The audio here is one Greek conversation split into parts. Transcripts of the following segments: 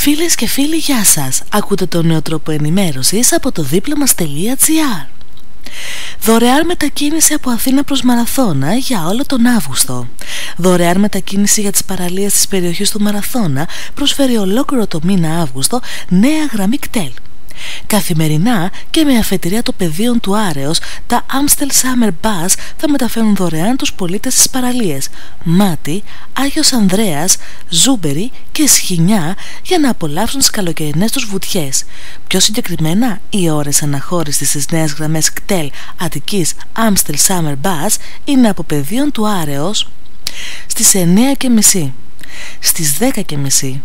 Φίλες και φίλοι, γεια σας. Ακούτε το νέο τρόπο ενημέρωσης από το δίπλωμας.gr. Δωρεάν μετακίνηση από Αθήνα προς Μαραθώνα για όλο τον Αύγουστο. Δωρεάν μετακίνηση για τις παραλίες της περιοχής του Μαραθώνα προσφέρει ολόκληρο το μήνα Αύγουστο νέα γραμμή κτέλ. Καθημερινά και με αφετηρία των πεδίων του Άρεως, τα Amstel Summer Bus θα μεταφέρουν δωρεάν τους πολίτες στις παραλίες Μάτι, Άγιος Ανδρέας, Ζούμπερι και Σχοινιά για να απολαύσουν τις καλοκαιρινές τους βουτιές. Πιο συγκεκριμένα, οι ώρες αναχώρησης στις νέες γραμμές κτέλ Αττικής Amstel Summer Bus είναι από πεδίων του Άρεως στις 9:30, στις 10:30,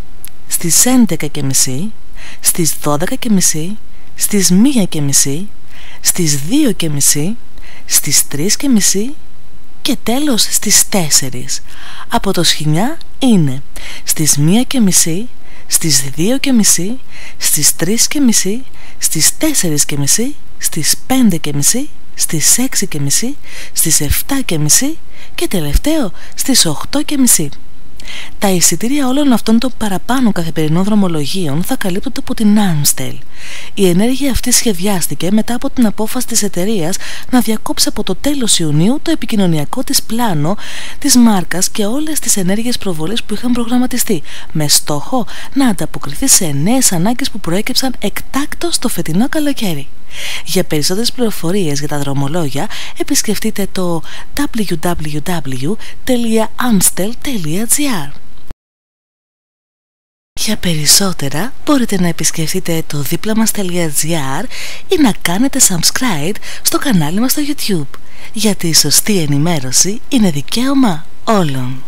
στις 11:30, στις 12:30, στις 1:30, στις 2:30, στις 3:30 και τέλος στις 4. Από το Σχοινιά είναι στις 1:30, στις 2:30, στις 3:30, στις 4:30, στις 5:30, στις 6:30, στις 7:30 και τελευταίο στις 8:30. Τα εισιτήρια όλων αυτών των παραπάνω καθημερινών δρομολογίων θα καλύπτονται από την Amstel. Η ενέργεια αυτή σχεδιάστηκε μετά από την απόφαση της εταιρείας να διακόψει από το τέλος Ιουνίου το επικοινωνιακό της πλάνο της μάρκας και όλες τις ενέργειες προβολής που είχαν προγραμματιστεί, με στόχο να ανταποκριθεί σε νέες ανάγκες που προέκυψαν εκτάκτως το φετινό καλοκαίρι. Για περισσότερες πληροφορίες για τα δρομολόγια επισκεφτείτε το www.amstel.gr. Για περισσότερα μπορείτε να επισκεφτείτε το δίπλωμας.gr ή να κάνετε subscribe στο κανάλι μας στο YouTube, γιατί η σωστή ενημέρωση είναι δικαίωμα όλων.